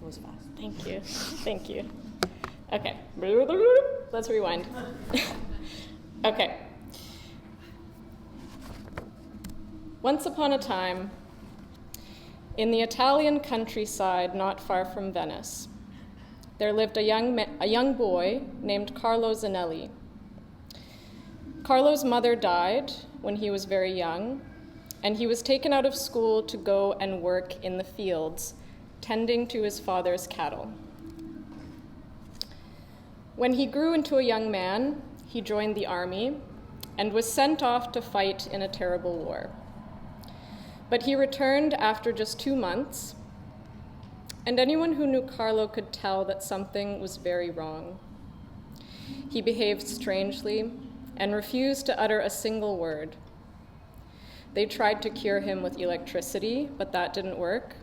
It was fast. Thank you. Thank you. Okay. Let's rewind. Okay. Once upon a time, in the Italian countryside not far from Venice, there lived a young boy named Carlo Zanelli. Carlo's mother died when he was very young, and he was taken out of school to go and work in the fields, tending to his father's cattle. When he grew into a young man, he joined the army and was sent off to fight in a terrible war. But he returned after just 2 months, and anyone who knew Carlo could tell that something was very wrong. He behaved strangely and refused to utter a single word. They tried to cure him with electricity, but that didn't work.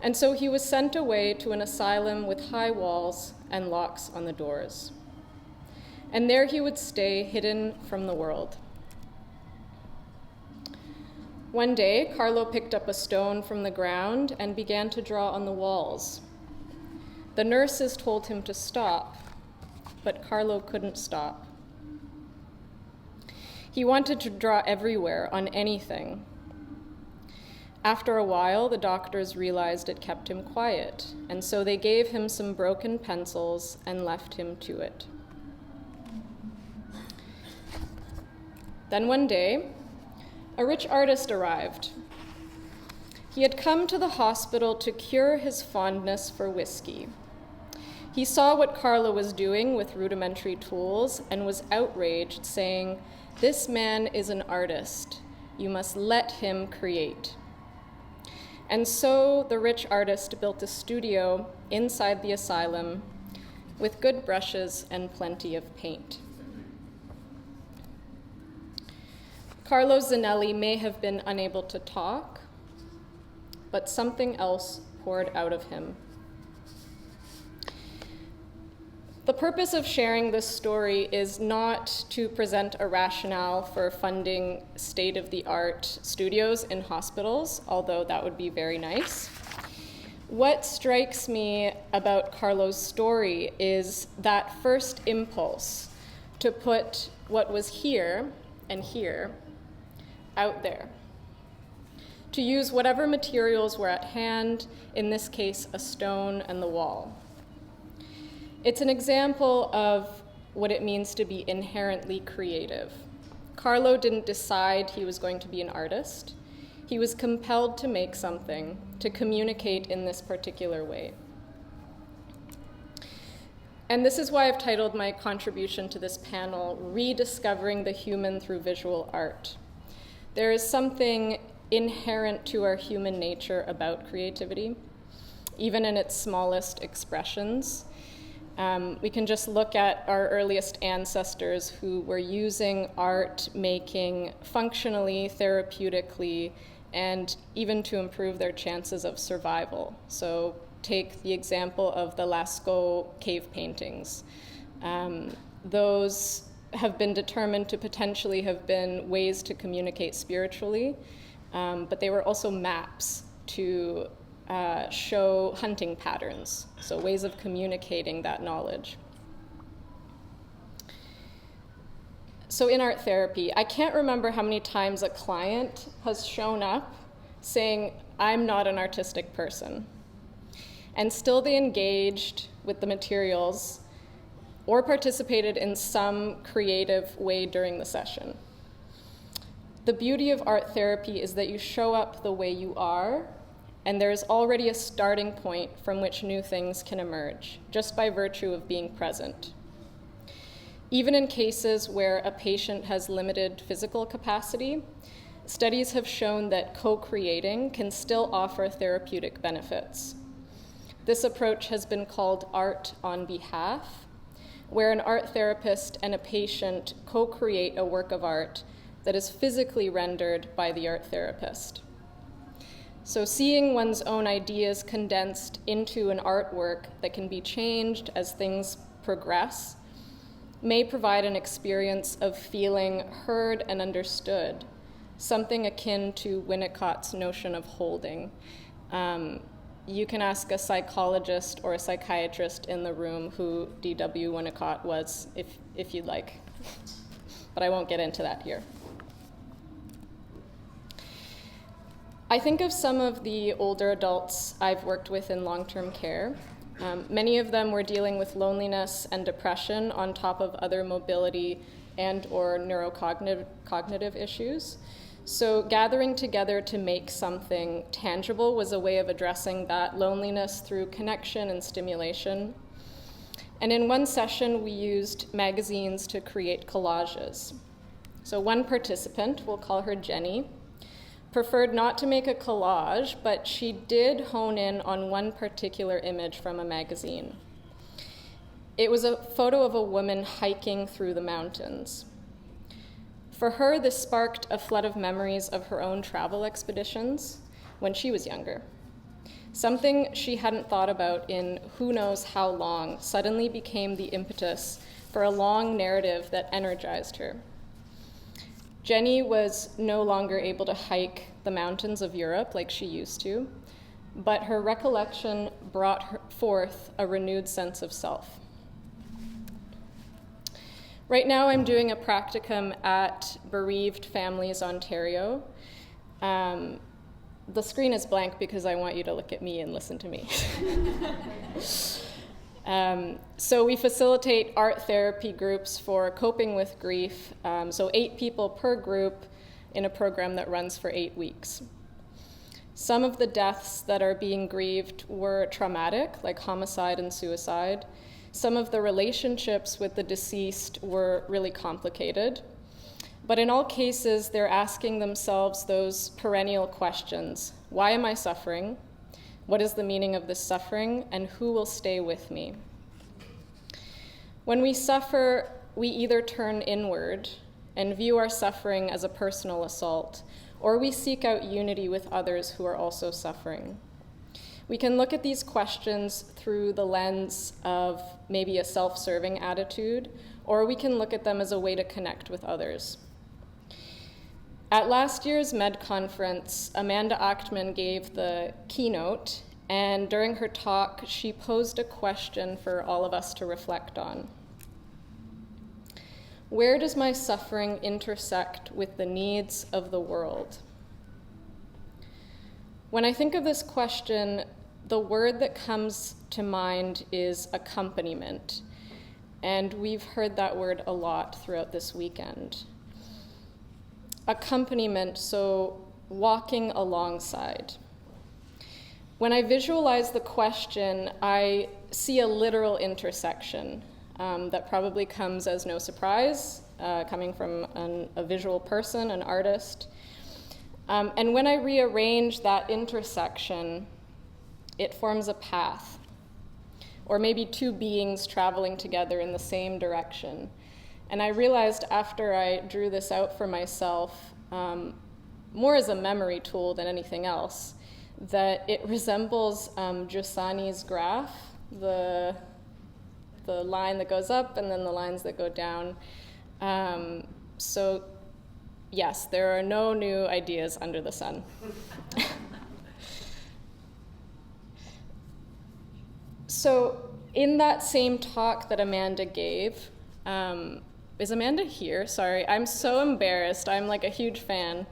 And so he was sent away to an asylum with high walls and locks on the doors. And there he would stay, hidden from the world. One day, Carlo picked up a stone from the ground and began to draw on the walls. The nurses told him to stop, but Carlo couldn't stop. He wanted to draw everywhere, on anything. After a while, the doctors realized it kept him quiet, and so they gave him some broken pencils and left him to it. Then one day, a rich artist arrived. He had come to the hospital to cure his fondness for whiskey. He saw what Carlo was doing with rudimentary tools and was outraged, saying, "This man is an artist. You must let him create." And so the rich artist built a studio inside the asylum with good brushes and plenty of paint. Carlo Zanelli may have been unable to talk, but something else poured out of him. The purpose of sharing this story is not to present a rationale for funding state-of-the-art studios in hospitals, although that would be very nice. What strikes me about Carlo's story is that first impulse to put what was here and here out there, to use whatever materials were at hand, in this case, a stone and the wall. It's an example of what it means to be inherently creative. Carlo didn't decide he was going to be an artist. He was compelled to make something, to communicate in this particular way. And this is why I've titled my contribution to this panel, Rediscovering the Human Through Visual Art. There is something inherent to our human nature about creativity, even in its smallest expressions. We can just look at our earliest ancestors who were using art making functionally, therapeutically, and even to improve their chances of survival. So take the example of the Lascaux cave paintings. Those have been determined to potentially have been ways to communicate spiritually, but they were also maps to show hunting patterns, so ways of communicating that knowledge. So in art therapy, I can't remember how many times a client has shown up saying, "I'm not an artistic person," and still they engaged with the materials or participated in some creative way during the session. The beauty of art therapy is that you show up the way you are, and there is already a starting point from which new things can emerge, just by virtue of being present. Even in cases where a patient has limited physical capacity, studies have shown that co-creating can still offer therapeutic benefits. This approach has been called art on behalf, where an art therapist and a patient co-create a work of art that is physically rendered by the art therapist. So seeing one's own ideas condensed into an artwork that can be changed as things progress may provide an experience of feeling heard and understood, something akin to Winnicott's notion of holding. you can ask a psychologist or a psychiatrist in the room who D.W. Winnicott was, if you'd like. But I won't get into that here. I think of some of the older adults I've worked with in long-term care. Many of them were dealing with loneliness and depression on top of other mobility and or neurocognitive issues. So gathering together to make something tangible was a way of addressing that loneliness through connection and stimulation. And in one session, we used magazines to create collages. So one participant, we'll call her Jenny, preferred not to make a collage, but she did hone in on one particular image from a magazine. It was a photo of a woman hiking through the mountains. For her, this sparked a flood of memories of her own travel expeditions when she was younger. Something she hadn't thought about in who knows how long suddenly became the impetus for a long narrative that energized her. Jenny was no longer able to hike the mountains of Europe like she used to, but her recollection brought forth a renewed sense of self. Right now I'm doing a practicum at Bereaved Families Ontario. The screen is blank because I want you to look at me and listen to me. So we facilitate art therapy groups for coping with grief, so 8 people per group in a program that runs for 8 weeks. Some of the deaths that are being grieved were traumatic, like homicide and suicide. Some of the relationships with the deceased were really complicated. But in all cases, they're asking themselves those perennial questions. Why am I suffering? What is the meaning of this suffering? And who will stay with me? When we suffer, we either turn inward and view our suffering as a personal assault, or we seek out unity with others who are also suffering. We can look at these questions through the lens of maybe a self-serving attitude, or we can look at them as a way to connect with others. At last year's MedConference, Amanda Achtman gave the keynote, and during her talk, she posed a question for all of us to reflect on. Where does my suffering intersect with the needs of the world? When I think of this question, the word that comes to mind is accompaniment, and we've heard that word a lot throughout this weekend. Accompaniment, so walking alongside. When I visualize the question, I see a literal intersection that probably comes as no surprise, coming from a visual person, an artist. And when I rearrange that intersection, it forms a path, or maybe 2 beings traveling together in the same direction. And I realized after I drew this out for myself, more as a memory tool than anything else, that it resembles Giussani's graph, the line that goes up and then the lines that go down. So yes, there are no new ideas under the sun. So in that same talk that Amanda gave, is Amanda here? Sorry, I'm so embarrassed. I'm like a huge fan.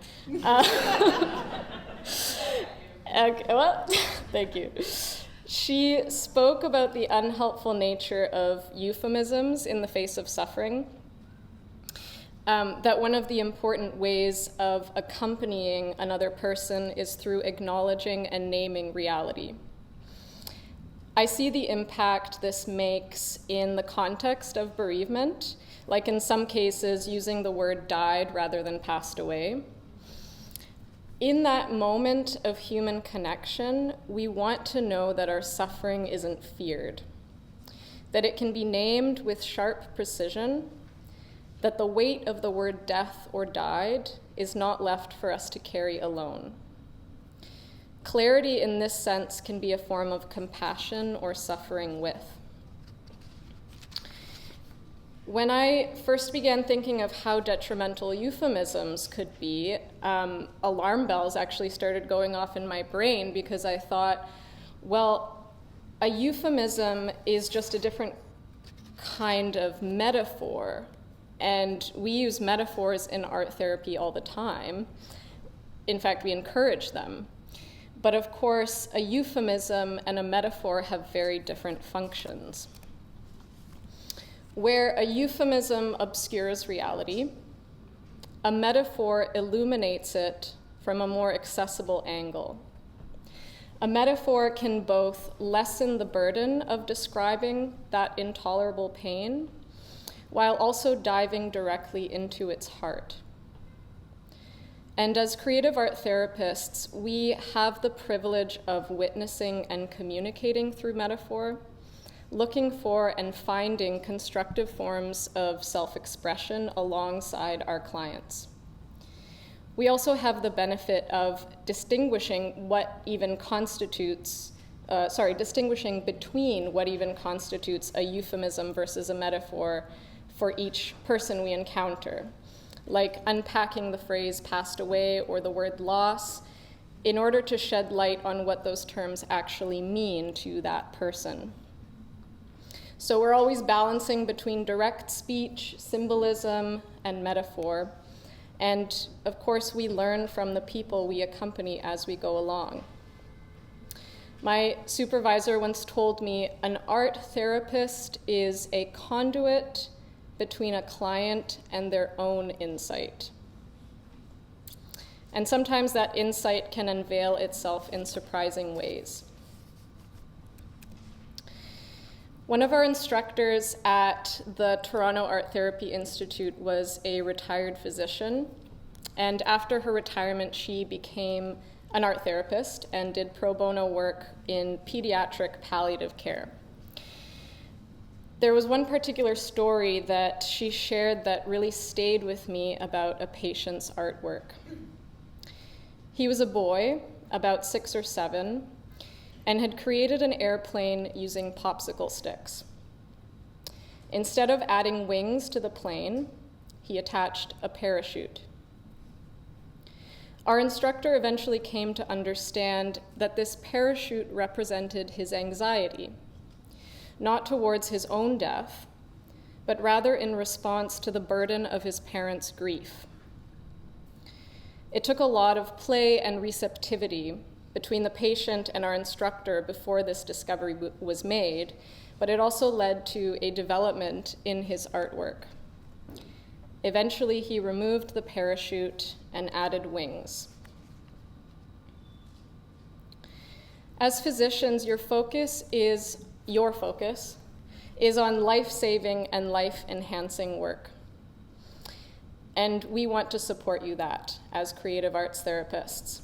Okay, well, thank you. She spoke about the unhelpful nature of euphemisms in the face of suffering. That one of the important ways of accompanying another person is through acknowledging and naming reality. I see the impact this makes in the context of bereavement, like in some cases using the word died rather than passed away. In that moment of human connection, we want to know that our suffering isn't feared, that it can be named with sharp precision, that the weight of the word death or died is not left for us to carry alone. Clarity in this sense can be a form of compassion or suffering with. When I first began thinking of how detrimental euphemisms could be, alarm bells actually started going off in my brain because I thought, Well, a euphemism is just a different kind of metaphor, and we use metaphors in art therapy all the time. In fact, we encourage them. But of course, a euphemism and a metaphor have very different functions. Where a euphemism obscures reality, a metaphor illuminates it from a more accessible angle. A metaphor can both lessen the burden of describing that intolerable pain, while also diving directly into its heart. And as creative art therapists, we have the privilege of witnessing and communicating through metaphor, looking for and finding constructive forms of self-expression alongside our clients. We also have the benefit of distinguishing between what even constitutes a euphemism versus a metaphor for each person we encounter, like unpacking the phrase passed away or the word loss, in order to shed light on what those terms actually mean to that person. So we're always balancing between direct speech, symbolism, and metaphor. And of course, we learn from the people we accompany as we go along. My supervisor once told me, an art therapist is a conduit between a client and their own insight. And sometimes that insight can unveil itself in surprising ways. One of our instructors at the Toronto Art Therapy Institute was a retired physician, and after her retirement, she became an art therapist and did pro bono work in pediatric palliative care. There was one particular story that she shared that really stayed with me about a patient's artwork. He was a boy, about 6 or 7, and had created an airplane using popsicle sticks. Instead of adding wings to the plane, he attached a parachute. Our instructor eventually came to understand that this parachute represented his anxiety, not towards his own death, but rather in response to the burden of his parents' grief. It took a lot of play and receptivity between the patient and our instructor before this discovery was made, but it also led to a development in his artwork. Eventually, he removed the parachute and added wings. As physicians, your focus is on life-saving and life-enhancing work. And we want to support you that as creative arts therapists,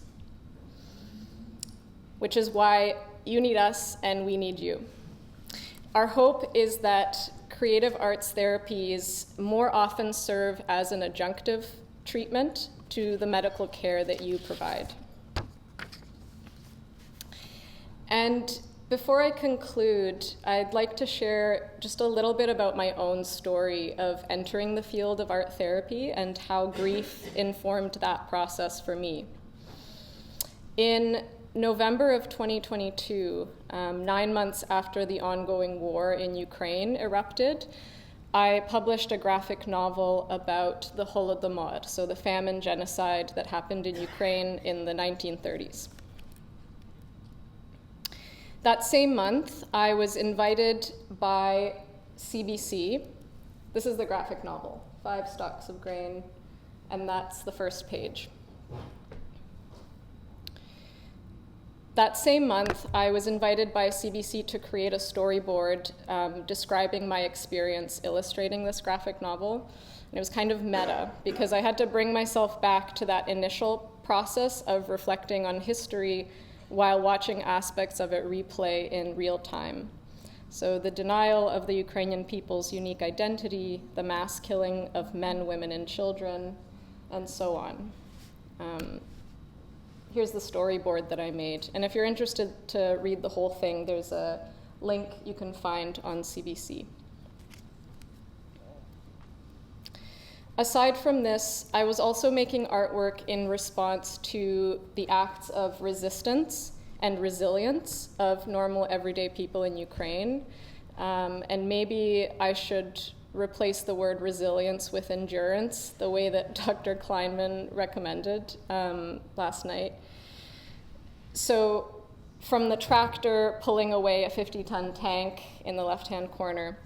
which is why you need us and we need you. Our hope is that creative arts therapies more often serve as an adjunctive treatment to the medical care that you provide. And before I conclude, I'd like to share just a little bit about my own story of entering the field of art therapy and how grief informed that process for me. In November of 2022, 9 months after the ongoing war in Ukraine erupted, I published a graphic novel about the Holodomor, so the famine genocide that happened in Ukraine in the 1930s. That same month, I was invited by CBC. This is the graphic novel, 5 stalks of grain, and that's the first page. That same month, I was invited by CBC to create a storyboard describing my experience illustrating this graphic novel. And it was kind of meta, because I had to bring myself back to that initial process of reflecting on history while watching aspects of it replay in real time. So the denial of the Ukrainian people's unique identity, the mass killing of men, women, and children, and so on. Here's the storyboard that I made. And if you're interested to read the whole thing, there's a link you can find on CBC. Aside from this, I was also making artwork in response to the acts of resistance and resilience of normal everyday people in Ukraine. And maybe I should replace the word resilience with endurance, the way that Dr. Kleinman recommended last night. So from the tractor pulling away a 50-ton tank in the left-hand corner,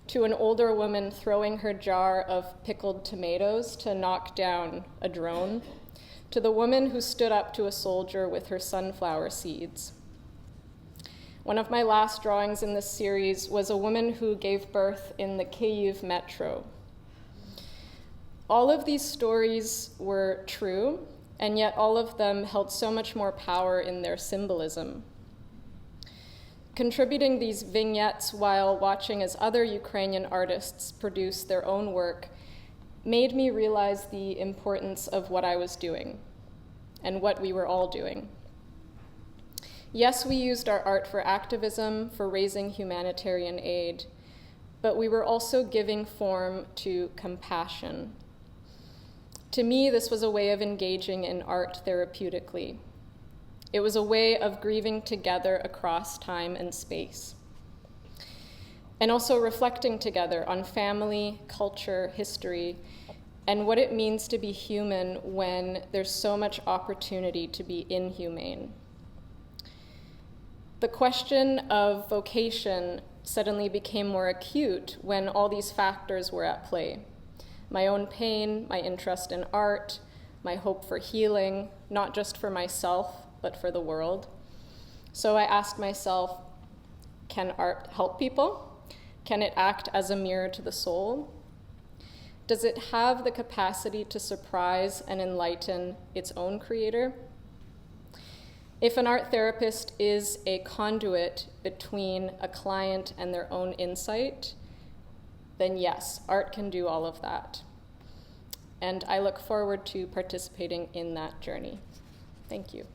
to an older woman throwing her jar of pickled tomatoes to knock down a drone, to the woman who stood up to a soldier with her sunflower seeds. One of my last drawings in this series was a woman who gave birth in the Kyiv metro. All of these stories were true, and yet all of them held so much more power in their symbolism. Contributing these vignettes while watching as other Ukrainian artists produce their own work made me realize the importance of what I was doing and what we were all doing. Yes, we used our art for activism, for raising humanitarian aid, but we were also giving form to compassion. To me, this was a way of engaging in art therapeutically. It was a way of grieving together across time and space, and also reflecting together on family, culture, history, and what it means to be human when there's so much opportunity to be inhumane. The question of vocation suddenly became more acute when all these factors were at play. My own pain, my interest in art, my hope for healing, not just for myself, but for the world. So I asked myself, can art help people? Can it act as a mirror to the soul? Does it have the capacity to surprise and enlighten its own creator? If an art therapist is a conduit between a client and their own insight, then yes, art can do all of that. And I look forward to participating in that journey. Thank you.